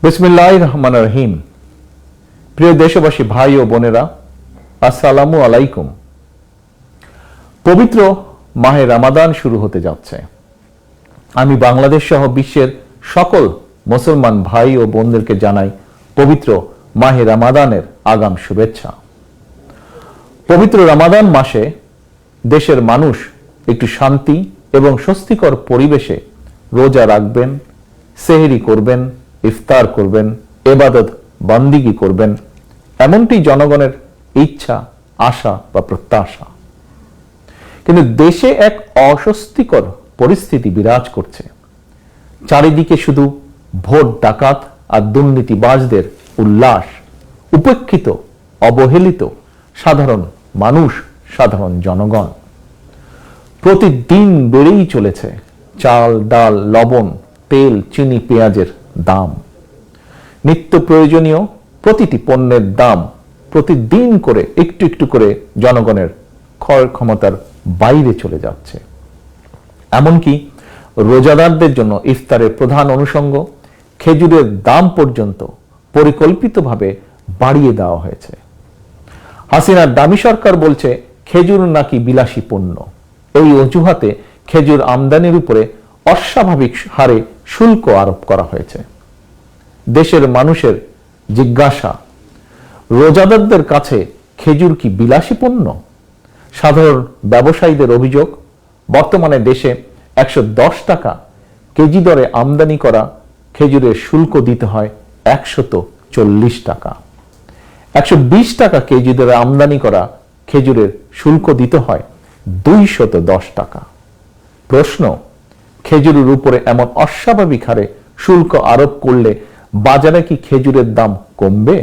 বিসমিল্লাহির রহমানির রহিম। প্রিয় দেশবাসী, ভাই ও বোনেরা, আসসালামু আলাইকুম। পবিত্র মাহে রমাদান শুরু হতে যাচ্ছে। আমি বাংলাদেশ সহ বিশ্বের সকল মুসলমান ভাই ও বোনদেরকে জানাই পবিত্র মাহে রমাদানের আগাম শুভেচ্ছা। পবিত্র রমাদান মাসে দেশের মানুষ একটু শান্তি এবং স্বস্তিকর পরিবেশে রোজা রাখবেন, সেহরি করবেন, ইফতার করবেন, ইবাদত বান্দিগি করবেন, এমনটি জনগণের ইচ্ছা, আশা বা প্রত্যাশা। কিন্তু দেশে এক অস্বস্তিকর পরিস্থিতি বিরাজ করছে। চারিদিকে শুধু ভোট ডাকাত আর দুর্নীতিবাজদের উল্লাস, উপেক্ষিত অবহেলিত সাধারণ মানুষ, সাধারণ জনগণ। প্রতিদিন বেড়েই চলেছে চাল, ডাল, লবণ, তেল, চিনি, পেঁয়াজের দাম। নিত্য প্রয়োজনীয় প্রতিটি পণ্যের দাম প্রতিদিন করে একটু একটু করে জনগণের ক্রয় ক্ষমতার বাইরে চলে যাচ্ছে। এমনকি রোজাদারদের জন্য ইফতারের প্রধান অনুষঙ্গ খেজুরের দাম পর্যন্ত পরিকল্পিতভাবে বাড়িয়ে দেওয়া হয়েছে। হাসিনার দামি সরকার বলছে খেজুর নাকি বিলাসী পণ্য। এই অজুহাতে খেজুর আমদানির উপরে অস্বাভাবিক হারে শুল্ক আরোপ করা হয়েছে। দেশের মানুষের জিজ্ঞাসা, রোজাদারদের কাছে খেজুর কি বিলাসী পণ্য? সাধারণ ব্যবসায়ীদের অভিযোগ, বর্তমানে দেশে 110 টাকা কেজি দরে আমদানি করা খেজুরের শুল্ক দিতে হয় 140 টাকা। 120 টাকা কেজি দরে আমদানি করা খেজুরের শুল্ক দিতে হয় 210 টাকা। প্রশ্ন, খেজুরের উপরে এমন অস্বাভাবিক হারে শুল্ক আরোপ করলে বাজারে কি খেজুরের দাম কমবে?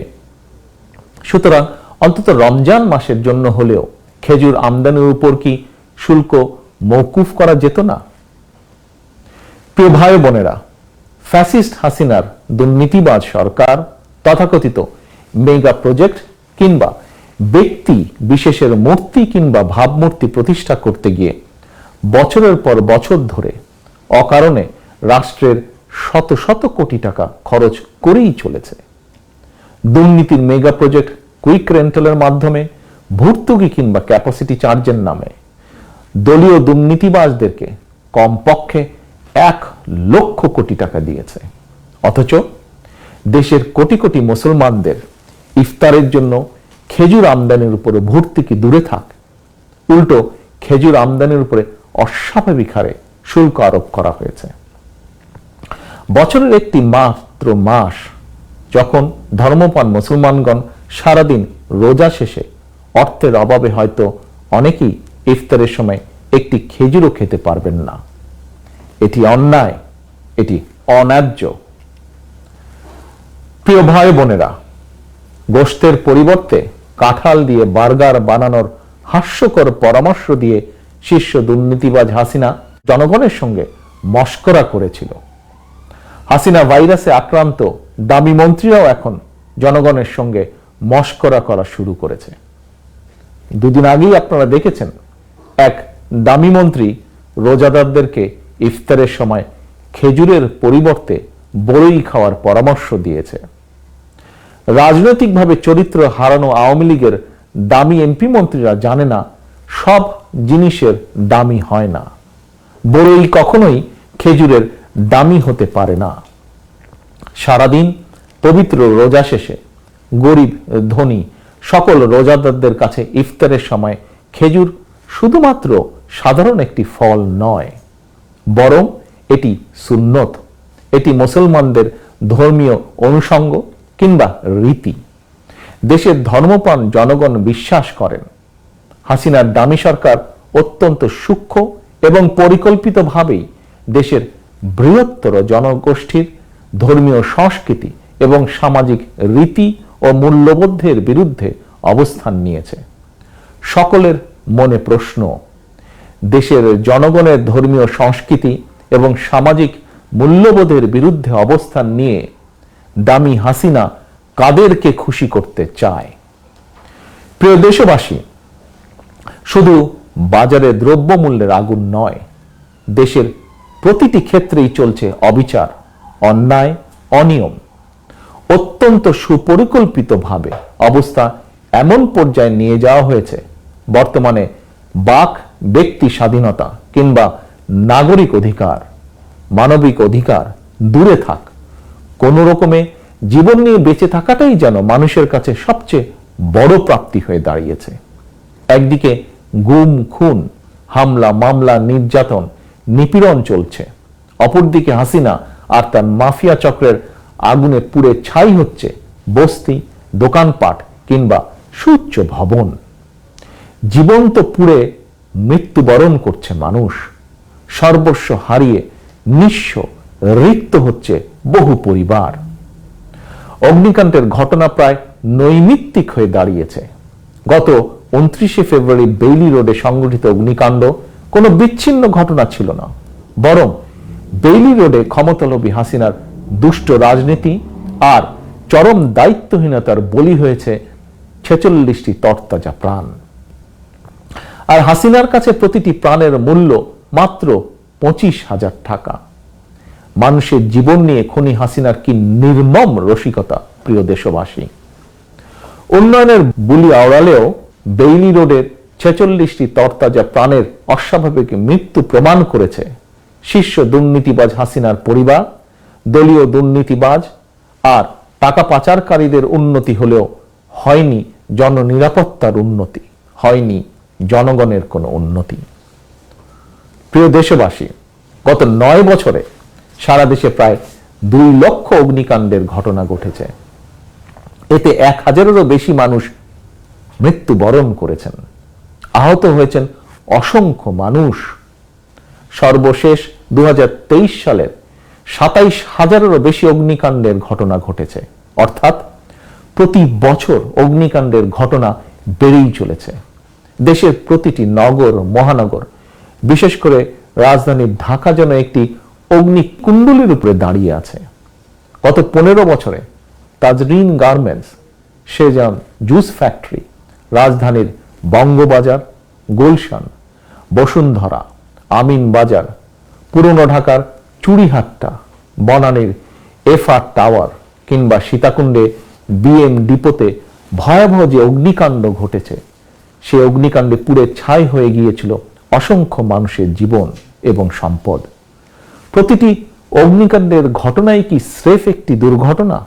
সুতরাং অন্তত রমজান মাসের জন্য হলেও খেজুর আমদানির উপর কি শুল্ক মওকুফ করা যেত না? প্রিয় ভাই বোনেরা, ফ্যাসিস্ট হাসিনার দুর্নীতিবাজ সরকার তথাকথিত মেগা প্রজেক্ট কিংবা ব্যক্তি বিশেষের মূর্তি কিংবা ভাবমূর্তি প্রতিষ্ঠা করতে গিয়ে বছরের পর বছর ধরে অকারণে রাষ্ট্রের শত শত কোটি টাকা খরচ করেই চলেছে। দুর্নীতির মেগা প্রজেক্ট কুইক রেন্টালের মাধ্যমে ভর্তুকি কিংবা ক্যাপাসিটি চার্জের নামে দলীয় দুর্নীতিবাজদেরকে কমপক্ষে 1 লক্ষ কোটি টাকা দিয়েছে। অথচ দেশের কোটি কোটি মুসলমানদের ইফতারের জন্য খেজুর আমদানির উপরে ভর্তুকি দূরে থাক, উল্টো খেজুর আমদানির উপরে অস্বাভাবিক হারে শুল্ক আরোপ করা হয়েছে। বছরের একটি মাত্র মাস যখন ধর্মপ্রাণ মুসলমানগণ সারাদিন রোজা শেষে অর্থের অভাবে হয়তো অনেকেই ইফতারের সময় একটি খেজুরও খেতে পারবেন না। এটি অন্যায়, এটি অন্যায্য। প্রিয় ভাই বোনেরা, গোশতের পরিবর্তে কাঁঠাল দিয়ে বার্গার বানানোর হাস্যকর পরামর্শ দিয়ে শীর্ষ দুর্নীতিবাজ হাসিনা জনগণের সঙ্গে মশকরা করেছিল। হাসিনা ভাইরাসে আক্রান্ত দামি মন্ত্রীরাও এখন জনগণের সঙ্গে মশকরা করা শুরু করেছে। দুদিন আগেই আপনারা দেখেছেন এক দামি মন্ত্রী রোজাদারদেরকে ইফতারের সময় খেজুরের পরিবর্তে বড়ই খাওয়ার পরামর্শ দিয়েছে। রাজনৈতিকভাবে চরিত্র হারানো আওয়ামী লীগের দামি এমপি মন্ত্রীরা জানে না সব জিনিসের দামি হয় না। বড়ই কখনোই খেজুরের দামি হতে পারে না। সারাদিন পবিত্র রোজা শেষে গরিব ধনী সকল রোজাদারদের কাছে ইফতারের সময় খেজুর শুধুমাত্র সাধারণ একটি ফল নয়, বরং এটি সুন্নত, এটি মুসলমানদের ধর্মীয় অনুষঙ্গ কিংবা রীতি। দেশের ধর্মপ্রাণ জনগণ বিশ্বাস করেন হাসিনার দামি সরকার অত্যন্ত সূক্ষ্ম এবং পরিকল্পিতভাবেই দেশের বৃহত্তর জনগোষ্ঠীর ধর্মীয় সংস্কৃতি এবং সামাজিক রীতি ও মূল্যবোধের বিরুদ্ধে অবস্থান নিয়েছে। সকলের মনে প্রশ্ন, দেশের জনগণের ধর্মীয় সংস্কৃতি এবং সামাজিক মূল্যবোধের বিরুদ্ধে অবস্থান নিয়ে দামি হাসিনা কাদেরকে খুশি করতে চায়? প্রিয় দেশবাসী, শুধু বাজারে দ্রব্যমূল্যের আগুন নয়, দেশের প্রতিটি ক্ষেত্রেই চলছে অবিচার, অন্যায়, অনিয়ম। অত্যন্ত সুপরিকল্পিতভাবে অবস্থা এমন পর্যায়ে নিয়ে যাওয়া হয়েছে, বর্তমানে বাক ব্যক্তি স্বাধীনতা কিংবা নাগরিক অধিকার, মানবিক অধিকার দূরে থাক, কোন রকমে জীবন নিয়ে বেঁচে থাকাটাই যেন মানুষের কাছে সবচেয়ে বড় প্রাপ্তি হয়ে দাঁড়িয়েছে। একদিকে গুম খুন, হামলা মামলা, নির্যাতন নিপীড়ন চলছে, অপরদিকে হাসিনা আর তার মাফিয়া চক্রের আগুনে পুড়ে ছাই হচ্ছে বস্তি, দোকানপাট কিংবা সুউচ্চ ভবন। জীবন্ত পুড়ে মৃত্যুবরণ করছে মানুষ, সর্বস্ব হারিয়ে নিঃস্ব রিক্ত হচ্ছে বহু পরিবার। অগ্নিকাণ্ডের ঘটনা প্রায় নৈমিত্তিক হয়ে দাঁড়িয়েছে। গত 29শে ফেব্রুয়ারি বেইলি রোডে সংঘটিত অগ্নিকাণ্ড কোনো বিচ্ছিন্ন ঘটনা ছিল না, বরং বেইলি রোডে ক্ষমতালোভী হাসিনার দুষ্ট রাজনীতি আর চরম দায়িত্বহীনতার বলি হয়েছে 46টি তরতাজা প্রাণ। আর হাসিনার কাছে প্রতিটি প্রাণের মূল্য মাত্র 25,000 টাকা। মানুষের জীবন নিয়ে খুনি হাসিনার কি নির্মম রসিকতা, প্রিয় দেশবাসী। উন্নয়নের বুলি আওড়ালেও বেইলি রোডের 46টি তরতাজা প্রাণের অস্বাভাবিক মৃত্যু প্রমাণ করেছে শীর্ষ দুর্নীতিবাজ হাসিনার পরিবার, দলীয় দুর্নীতিবাজ আর টাকা পাচারকারীদের উন্নতি হলেও হয়নি জননিরাপত্তার উন্নতি, হয়নি জনগণের কোনো উন্নতি। প্রিয় দেশবাসী, গত 9 বছরে সারা দেশে প্রায় 2 লক্ষ অগ্নিকাণ্ডের ঘটনা ঘটেছে। এতে 1000-এরও বেশি মানুষ মৃত্যুবরণ করেছেন, আহত হয়েছেন অসংখ্য মানুষ। সর্বশেষ 2023 সালের 27,000-এরও বেশি অগ্নিকাণ্ডের ঘটনা ঘটেছে, অর্থাৎ প্রতি বছর অগ্নিকাণ্ডের ঘটনা বেড়েই চলেছে। দেশের প্রতিটি নগর মহানগর, বিশেষ করে রাজধানী ঢাকা যেন একটি অগ্নিকুণ্ডলীর উপরে দাঁড়িয়ে আছে। গত 15 বছরে Tazreen garments, Shezan juice factory, রাজধানীর বঙ্গবাজার, গুলশান, বসুন্ধরা, আমিন বাজার, পুরনো ঢাকার চুড়িহাট্টা, বনানীর এফআর টাওয়ার কিংবা সীতাকুণ্ডে বিএম ডিপোতে ভয়াবহ যে অগ্নিকাণ্ড ঘটেছে, সে অগ্নিকাণ্ডে পুড়ে ছাই হয়ে গিয়েছিল অসংখ্য মানুষের জীবন এবং সম্পদ। প্রতিটি অগ্নিকাণ্ডের ঘটনাই কি স্রেফ একটি দুর্ঘটনা?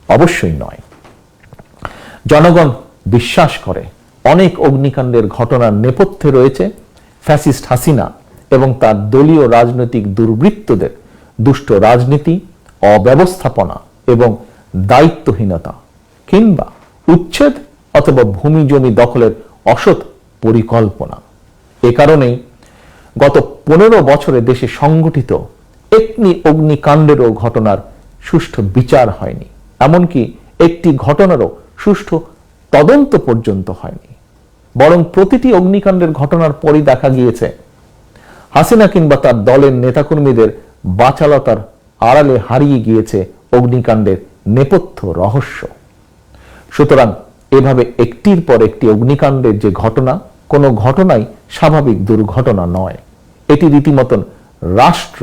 অবশ্যই নয়। জনগণ বিশ্বাস করে অনেক অগ্নিকাণ্ডের ঘটনার নেপথ্যে রয়েছে ফ্যাসিস্ট হাসিনা এবং তার দলীয় রাজনৈতিক দুর্বৃত্তদের দুষ্ট রাজনীতি, অব্যবস্থাপনা এবং দায়িত্বহীনতা, কিংবা উচ্ছেদ অথবা ভূমি জমি দখলের অসৎ পরিকল্পনা। এ কারণেই গত 15 বছরে দেশে সংঘটিত একটি অগ্নিকাণ্ডেরও ঘটনার সুষ্ঠু বিচার হয়নি, এমনকি একটি ঘটনারও সুষ্ঠু তদন্ত পর্যন্ত হয়নি। বরং প্রতিটি অগ্নিকাণ্ডের ঘটনার পরই দেখা গিয়েছে হাসিনা কিংবা তার দলের নেতাকর্মীদের বাচালতার আড়ালে হারিয়ে গিয়েছে অগ্নিকাণ্ডের নেপথ্য রহস্য। সুতরাং এভাবে একটির পর একটি অগ্নিকাণ্ডের যে ঘটনা, কোনো ঘটনাই স্বাভাবিক দুর্ঘটনা নয়। এটি রীতিমতন রাষ্ট্র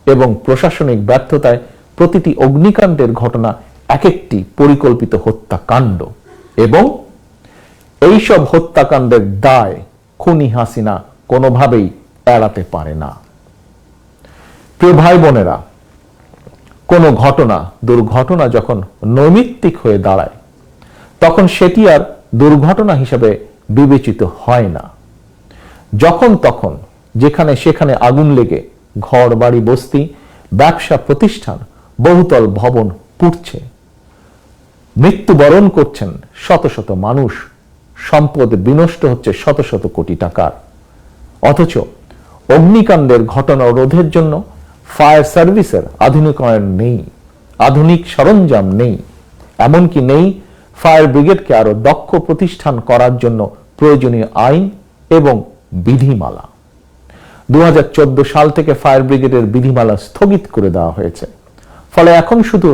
এবং প্রশাসনিক ব্যর্থতায় প্রতিটি অগ্নিকাণ্ডের ঘটনা এক একটি পরিকল্পিত হত্যাকাণ্ড, এবং এইসব হত্যাকাণ্ডের দায় খুনি হাসিনা কোনোভাবেই এড়াতে পারে না। প্রিয় ভাই বোনেরা, কোনো ঘটনা, দুর্ঘটনা যখন নৈমিত্তিক হয়ে দাঁড়ায়, তখন সেটি আর দুর্ঘটনা হিসেবে বিবেচিত হয় না। যখন তখন যেখানে সেখানে আগুন লেগে ঘর বাড়ি বস্তি, ব্যবসা প্রতিষ্ঠান, বহুতল ভবন পুড়ছে, মৃত্যুবরণ করছেন শত শত মানুষ, সম্পদ বিনষ্ট হচ্ছে শত শত কোটি টাকার, অথচ অগ্নিকাণ্ডের ঘটনা রোধের জন্য ফায়ার সার্ভিসের আধুনিকায়ন নেই, আধুনিক সরঞ্জাম নেই, এমনকি নেই ফায়ার ব্রিগেডকে আরো দক্ষ প্রতিষ্ঠান করার জন্য প্রয়োজনীয় আইন এবং বিধিমালা। 2014 সাল থেকে ফায়ার ব্রিগেডের বিধিমালা স্থগিত করে দেওয়া হয়েছে। ফলে এখন শুধু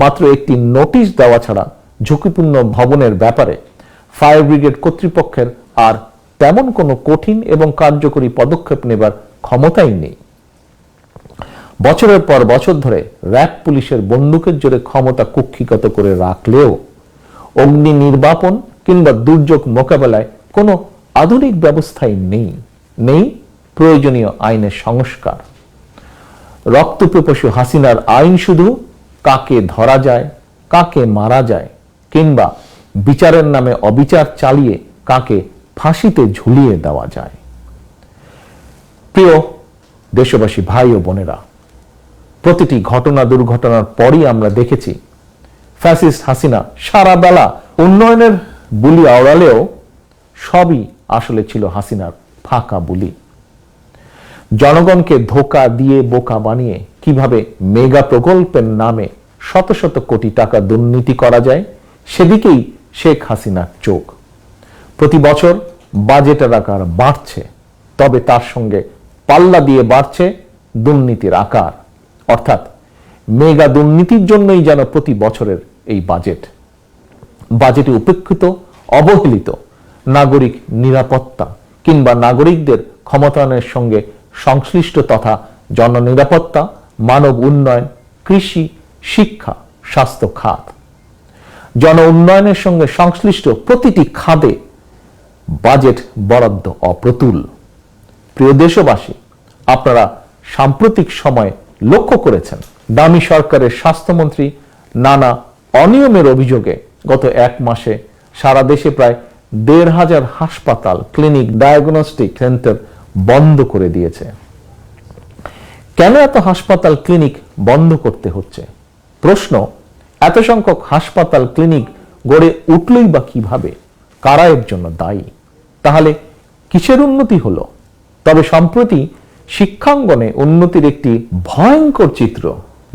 মাত্র একটি নোটিশ দেওয়া ছাড়া ঝুঁকিপূর্ণ ভবনের ব্যাপারে ফায়ার ব্রিগেড কর্তৃপক্ষের আর তেমন কোনো কঠিন এবং কার্যকরী পদক্ষেপ নেবার ক্ষমতাই নেই। বছরের পর বছর ধরে র্যাব পুলিশের বন্দুকের জোরে ক্ষমতা কুক্ষিগত করে রাখলেও অগ্নি নির্বাপন কিংবা দুর্যোগ মোকাবেলায় কোনো আধুনিক ব্যবস্থাই নেই প্রয়োজনীয় আইনের সংস্কার। রক্তপিপাসু হাসিনার আইন শুধু কাকে ধরা যায়, কাকে মারা যায় কিংবা বিচারের নামে অবিচার চালিয়ে কাকে ফাঁসিতে ঝুলিয়ে দেওয়া যায়। প্রিয় দেশবাসী ভাই ও বোনেরা, প্রতিটি ঘটনা দুর্ঘটনার পরই আমরা দেখেছি ফ্যাসিস্ট হাসিনা সারা বেলা উন্নয়নের বুলি আওড়ালেও সবই আসলে ছিল হাসিনার ফাঁকা বুলি। জনগণকে ধোঁকা দিয়ে বোকা বানিয়ে কিভাবে মেগা প্রকল্পের নামে শত শত কোটি টাকা দুর্নীতি করা যায় সেদিকেই শেখ হাসিনার চোখ। প্রতি বছর বাজেটের আকার বাড়ছে, তবে তার সঙ্গে পাল্লা দিয়ে বাড়ছে দুর্নীতির আকার। অর্থাৎ মেগা দুর্নীতির জন্যই যেন প্রতি বছরের এই বাজেটে উপেক্ষিত, অবহেলিত নাগরিক নিরাপত্তা কিংবা নাগরিকদের ক্ষমতায়নের সঙ্গে সংশ্লিষ্ট তথা জননিরাপত্তা, মানব উন্নয়ন, কৃষি, শিক্ষা, স্বাস্থ্য খাত, জন উন্নয়নের সঙ্গে সংশ্লিষ্ট প্রতিটি খাতে বাজেট বরাদ্দ অপ্রতুল। প্রিয় দেশবাসী, আপনারা সাম্প্রতিক সময়ে লক্ষ্য করেছেন দামি সরকারের স্বাস্থ্যমন্ত্রী নানা অনিয়মের অভিযোগে গত এক মাসে সারা দেশে প্রায় ১,৫০০ হাসপাতাল, ক্লিনিক, ডায়াগনস্টিক সেন্টার বন্ধ করে দিয়েছে। কেন এত হাসপাতাল, ক্লিনিক বন্ধ করতে হচ্ছে? প্রশ্ন, এত সংখ্যক হাসপাতাল, ক্লিনিক গড়ে উঠলই বা কিভাবে? কারা এর জন্য দায়ী? তাহলে কিসের উন্নতি হলো? তবে সম্প্রতি শিক্ষাঙ্গনে উন্নতির একটি ভয়ঙ্কর চিত্র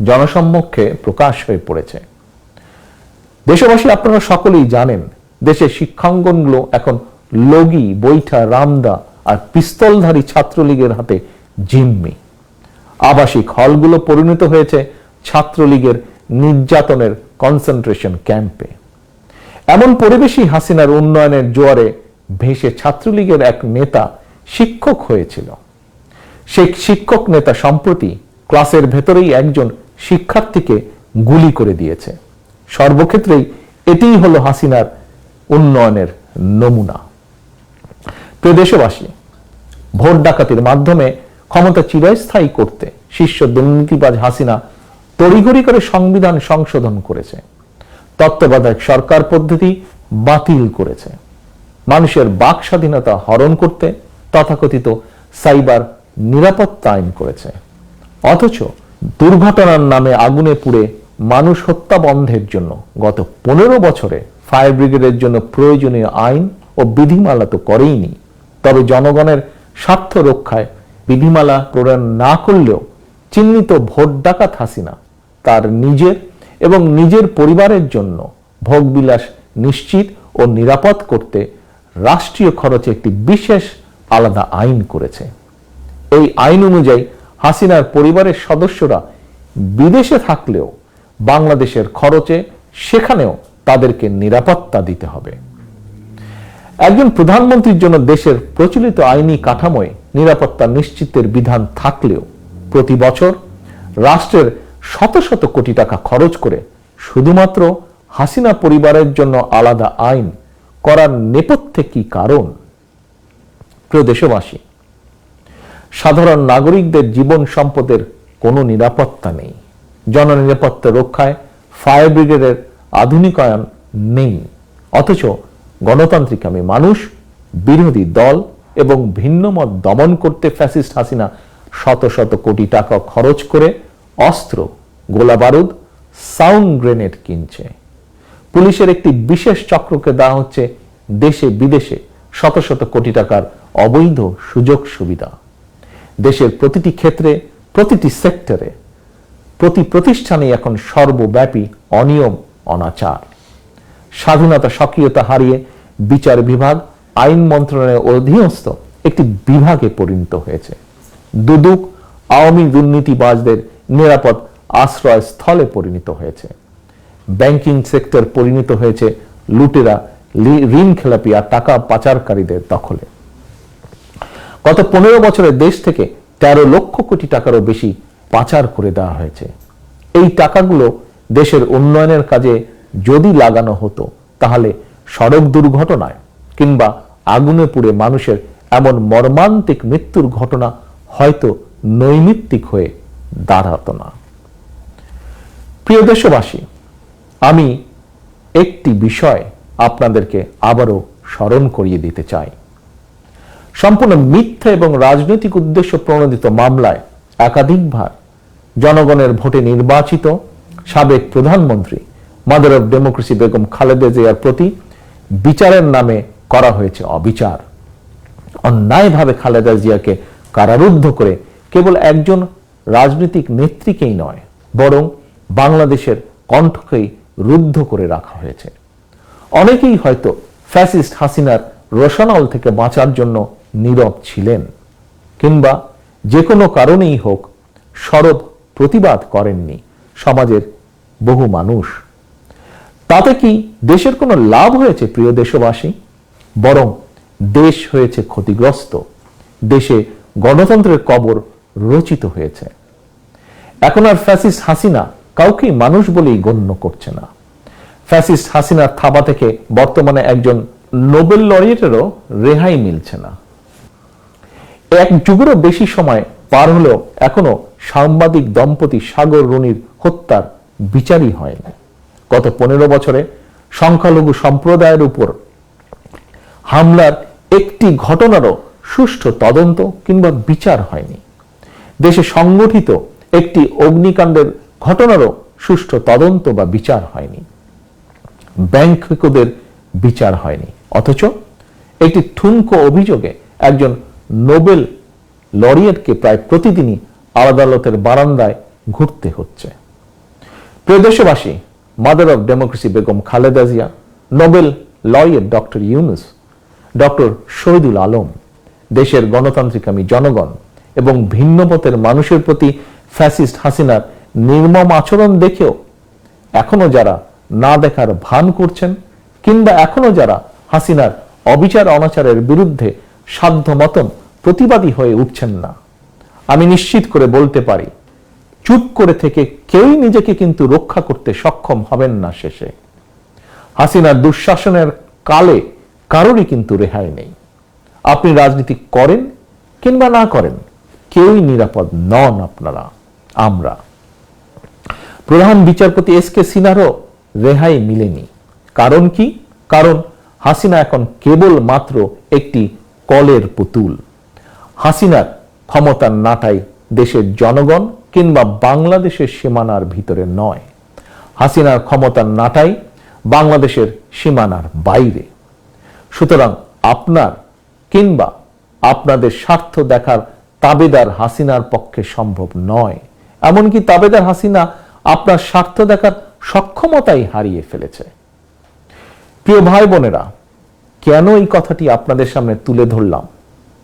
জনসম্মুখে প্রকাশ হয়ে পড়েছে। দেশবাসী, আপনারা সকলেই জানেন দেশের শিক্ষাঙ্গনগুলো এখন লগি, বৈঠা, রামদা আর পিস্তলধারী ছাত্রলীগের হাতে জিম্মি। আবাসিক হলগুলো পরিণত হয়েছে ছাত্রলীগের নির্যাতনের কনসেন্ট্রেশন ক্যাম্পে। এমন পরিবেশই হাসিনার উন্নয়নের জোয়ারে ভেসে ছাত্রলীগের এক নেতা শিক্ষক হয়েছিল। সেই শিক্ষক নেতা সম্প্রতি ক্লাসের ভেতরেই একজন শিক্ষার্থীকে গুলি করে দিয়েছে। সর্বক্ষেত্রেই এটিই হলো হাসিনার উন্নয়নের নমুনা। প্রিয় দেশবাসী, ভোট ডাকাতির মাধ্যমে ক্ষমতা চিরস্থায়ী করতে শীর্ষ দুর্নীতিবাজ হাসিনা তড়িঘড়ি করে সংবিধান সংশোধন করেছে, তত্ত্বাবধায়ক সরকার পদ্ধতি বাতিল করেছে, মানুষের বাক স্বাধীনতা হরণ করতে তথাকথিত সাইবার নিরাপত্তা আইন করেছে। অথচ দুর্ঘটনার নামে আগুনে পুড়ে মানুষ হত্যা বন্ধের জন্য গত 15 বছরে ফায়ার ব্রিগেডের জন্য প্রয়োজনীয় আইন ও বিধিমালা তো করেইনি, তবে জনগণের স্বার্থ রক্ষায় বিধিমালা প্রণয়ন না করলেও চিহ্নিত ভোট ডাকাত হাসিনা তার নিজের এবং নিজের পরিবারের জন্য ভোগবিলাস নিশ্চিত ও নিরাপদ করতে রাষ্ট্রীয় খরচে একটি বিশেষ আলাদা আইন করেছে। এই আইন অনুযায়ী হাসিনার পরিবারের সদস্যরা বিদেশে থাকলেও বাংলাদেশের খরচে সেখানেও তাদেরকে নিরাপত্তা দিতে হবে। একজন প্রধানমন্ত্রীর জন্য দেশের প্রচলিত আইনি কাঠামোয় নিরাপত্তা নিশ্চিতের বিধান থাকলেও প্রতি বছর রাষ্ট্রের শত শত কোটি টাকা খরচ করে শুধুমাত্র হাসিনা পরিবারের জন্য আলাদা আইন করার নেপথ্যে কি কারণ? প্রিয় দেশবাসী, সাধারণ নাগরিকদের জীবন সম্পদের কোনো নিরাপত্তা নেই। জননিরাপত্তা রক্ষায় ফায়ার ব্রিগেডের আধুনিকায়ন নেই। অথচ গণতান্ত্রিকামী মানুষ, বিরোধী দল এবং ভিন্নমত দমন করতে ফ্যাসিস্ট হাসিনা শত শত কোটি টাকা খরচ করে অস্ত্র, গোলাবারুদ, সাউন্ড গ্রেনেড কিনছে। পুলিশের একটি বিশেষ চক্রকে দেওয়া হচ্ছে দেশে বিদেশে শত শত কোটি টাকার অবৈধ সুযোগ সুবিধা। দেশের প্রতিটি ক্ষেত্রে, প্রতিটি সেক্টরে, প্রতি প্রতিষ্ঠানে এখন সর্বব্যাপী অনিয়ম, অনাচার। স্বাধীনতা, সক্রিয়তা হারিয়ে বিচার বিভাগ আইন মন্ত্রণালয়ের অধীনস্থ একটি বিভাগে পরিণত হয়েছে। দুদক আওয়ামী দুর্নীতিবাজদের নিরাপদ আশ্রয় স্থলে পরিণত হয়েছে। ব্যাংকিং সেক্টর পরিণত হয়েছে লুটেরা, ঋণ খেলাপি আর টাকা পাচারকারীদের দখলে। গত 15 বছরে দেশ থেকে 13 লক্ষ কোটি টাকারও বেশি পাচার করে দেওয়া হয়েছে। এই টাকাগুলো দেশের উন্নয়নের কাজে যদি লাগানো হতো তাহলে সড়ক দুর্ঘটনায় কিংবা আগুনে পুড়ে মানুষের এমন মর্মান্তিক মৃত্যুর ঘটনা হয়তো নৈমিত্তিক হয়ে দাঁড়াতো না। প্রিয় দেশবাসী, আমি একটি বিষয় আপনাদেরকে আবারও স্মরণ করিয়ে দিতে চাই। সম্পূর্ণ মিথ্যা এবং রাজনৈতিক উদ্দেশ্য প্রণোদিত মামলায় একাধিকবার জনগণের ভোটে নির্বাচিত সাবেক প্রধানমন্ত্রী mother of democracy Begum Khaleda জিয়ার প্রতি বিচারের নামে করা হয়েছে অবিচার। অন্যায়ভাবে খালেদা জিয়াকে কারারুদ্ধ করে কেবল একজন রাজনৈতিক নেত্রীকেই নয়, বরং বাংলাদেশের কণ্ঠকেই রুদ্ধ করে রাখা হয়েছে। অনেকেই হয়তো ফ্যাসিস্ট হাসিনার রোশানল থেকে বাঁচার জন্য নীরব ছিলেন, কিংবা যে কোনো কারণেই হোক সরব প্রতিবাদ করেননি সমাজের বহু মানুষ। তাতে কি দেশের কোনো লাভ হয়েছে প্রিয় দেশবাসী? বরং দেশ হয়েছে ক্ষতিগ্রস্ত, দেশে গণতন্ত্রের কবর রচিত হয়েছে। এখন আর ফ্যাসিস্ট হাসিনা কাউকেই মানুষ বলেই গণ্য করছে না। ফ্যাসিস্ট হাসিনার থাবা থেকে বর্তমানে একজন নোবেল লরিয়েটেরও রেহাই মিলছে না। এক যুগেরও বেশি সময় পার হলেও এখনো সাংবাদিক দম্পতি সাগর রুনির হত্যার বিচারই হয়নি। গত 15 বছরে সংখ্যালঘু সম্প্রদায়ের উপর হামলার একটি ঘটনারও সুষ্ঠু তদন্ত কিংবা বিচার হয়নি। দেশে সংগঠিত একটি অগ্নিকাণ্ডের ঘটনারও সুষ্ঠু তদন্ত বা বিচার হয়নি। ব্যাংকদের বিচার হয়নি, অথচ একটি ঠুনকো অভিযোগে একজন নোবেল লরিয়েটকে প্রায় প্রতিদিনই আদালতের বারান্দায় ঘুরতে হচ্ছে। প্রিয় দেশবাসী, mother of democracy Begum Khaleda Zia, Nobel laureate doctor Yunus, doctor Shahidul Alam, দেশের গণতান্ত্রিকামী জনগণ এবং ভিন্নমতের মানুষের প্রতি ফ্যাসিস্ট হাসিনার নির্মম আচরণ দেখেও এখনো যারা না দেখার ভান করছেন, কিংবা এখনো যারা হাসিনার অবিচার অনাচারের বিরুদ্ধে সাধ্য মতন প্রতিবাদী হয়ে উঠছেন না, আমি নিশ্চিত করে বলতে পারি চুপ করে থেকে কেউই নিজেকে কিন্তু রক্ষা করতে সক্ষম হবেন না। শেষে হাসিনার দুঃশাসনের কালে কারোরই কিন্তু রেহাই নেই। আপনি রাজনীতি করেন কিংবা না করেন, কেউই নিরাপদ নন আপনারা, আমরা। প্রধান বিচারপতি এস.কে. সিনহারও রেহাই মিলেনি। কারণ কি? কারণ হাসিনা এখন কেবল মাত্র একটি কলের পুতুল। হাসিনার ক্ষমতার নাটাই দেশের জনগণ কিংবা বাংলাদেশের সীমানার ভিতরে নয়। হাসিনার ক্ষমতার নাটাই বাংলাদেশের সীমানার বাইরে। সুতরাং আপনার কিংবা আপনাদের স্বার্থ দেখার তাবেদার হাসিনার পক্ষে সম্ভব নয়। এমনকি তাবেদার হাসিনা আপনার স্বার্থ দেখার সক্ষমতাই হারিয়ে ফেলেছে। প্রিয় ভাই বোনেরা, কেন এই কথাটি আপনাদের সামনে তুলে ধরলাম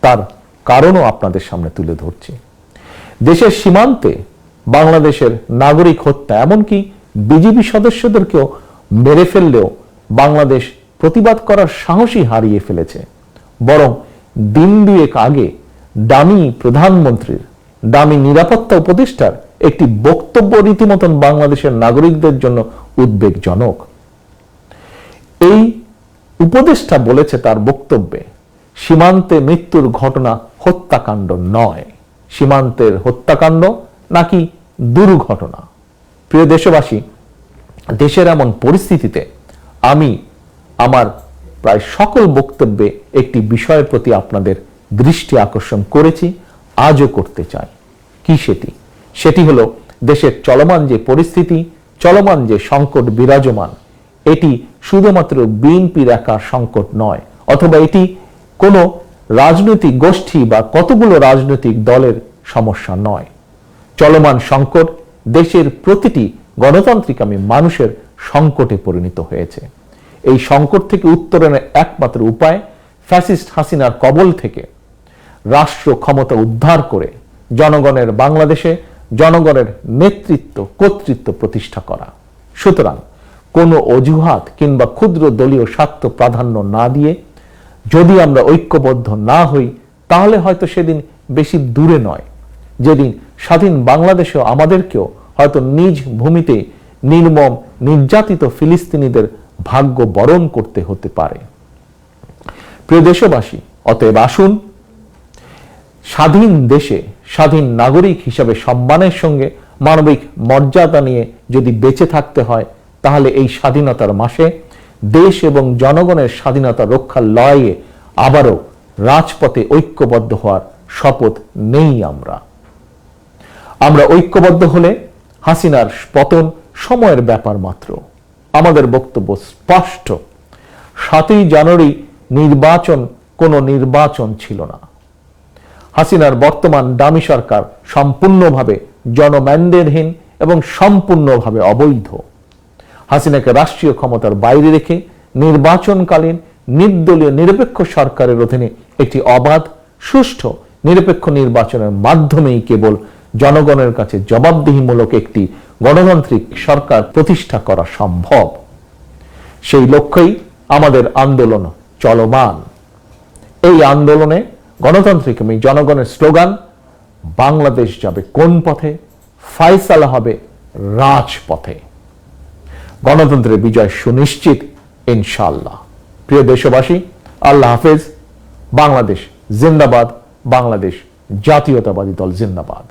তার কারণও আপনাদের সামনে তুলে ধরছি। দেশের সীমান্তে বাংলাদেশের নাগরিক হত্যা, এমনকি বিজিবি সদস্যদেরকেও মেরে ফেললেও বাংলাদেশ প্রতিবাদ করার সাহসই হারিয়ে ফেলেছে। বরং দিন দুয়েক আগে দামি প্রধানমন্ত্রীর, দামি নিরাপত্তা উপদেষ্টার একটি বক্তব্য রীতিমতন বাংলাদেশের নাগরিকদের জন্য উদ্বেগজনক। এই উপদেষ্টা বলেছে তার বক্তব্যে, সীমান্তে মৃত্যুর ঘটনা হত্যাকাণ্ড নয়, সীমান্তের হত্যাকাণ্ড নাকি দুর্ঘটনা। প্রিয় দেশবাসী, দেশের এমন পরিস্থিতিতে আমি আমার প্রায় সকল বক্তব্যে একটি বিষয়ের প্রতি আপনাদের দৃষ্টি আকর্ষণ করেছি, আজও করতে চাই। কি সেটি? সেটি হলো দেশের চলমান যে পরিস্থিতি, চলমান যে সংকট বিরাজমান, এটি শুধুমাত্র বিএনপির একা সংকট নয়, অথবা এটি কোনো রাজনৈতিক গোষ্ঠী বা কতগুলো রাজনৈতিক দলের সমস্যা নয়। চলমান সংকট দেশের প্রতিটি গণতান্ত্রিকামী মানুষের সংকটে পরিণত হয়েছে। এই সংকট থেকে উত্তরণের একমাত্র উপায় ফ্যাসিস্ট হাসিনার কবল থেকে রাষ্ট্র ক্ষমতা উদ্ধার করে জনগণের বাংলাদেশে জনগণের নেতৃত্ব, কর্তৃত্ব প্রতিষ্ঠা করা। সুতরাং কোনো অজুহাত কিংবা ক্ষুদ্র দলীয় স্বার্থ প্রাধান্য না দিয়ে যদি আমরা ঐক্যবদ্ধ না হই, তাহলে হয়তো সেদিন বেশি দূরে নয় যেদিন স্বাধীন বাংলাদেশেও আমাদেরকেও হয়তো নিজ ভূমিতে নির্মম নির্যাতিত ফিলিস্তিনিদের ভাগ্য বরণ করতে হতে পারে। প্রিয় দেশবাসী, অতএব আসুন স্বাধীন দেশে স্বাধীন নাগরিক হিসাবে সম্মানের সঙ্গে মানবিক মর্যাদা নিয়ে যদি বেঁচে থাকতে হয়, তাহলে এই স্বাধীনতার মাসে দেশ এবং জনগণের স্বাধীনতা রক্ষার লড়াইয়ে আবারও রাজপথে ঐক্যবদ্ধ হওয়ার শপথ নেই। আমরা ঐক্যবদ্ধ হলে হাসিনার পতন সময়ের ব্যাপার মাত্র। আমাদের বক্তব্য স্পষ্ট, 7ই জানুয়ারি নির্বাচন কোনো নির্বাচন ছিল না। হাসিনার বর্তমান ডামি সরকার সম্পূর্ণভাবে জনম্যান্ডেটহীন এবং সম্পূর্ণভাবে অবৈধ। হাসিনাকে রাষ্ট্রীয় ক্ষমতার বাইরে রেখে নির্বাচনকালীন নির্দলীয় নিরপেক্ষ সরকারের অধীনে একটি অবাধ, সুষ্ঠু, নিরপেক্ষ নির্বাচনের মাধ্যমেই কেবল জনগণের কাছে জবাবদিহিমূলক একটি গণতান্ত্রিক সরকার প্রতিষ্ঠা করা সম্ভব। সেই লক্ষ্যেই আমাদের আন্দোলন চলমান। এই আন্দোলনে গণতান্ত্রিক এবং জনগণের স্লোগান, বাংলাদেশ যাবে কোন পথে, ফায়সালা হবে রাজপথে। গণতন্ত্রের বিজয় সুনিশ্চিত ইনশাআল্লাহ। প্রিয় দেশবাসী, আল্লাহ হাফেজ। বাংলাদেশ জিন্দাবাদ। বাংলাদেশ জাতীয়তাবাদী দল জিন্দাবাদ।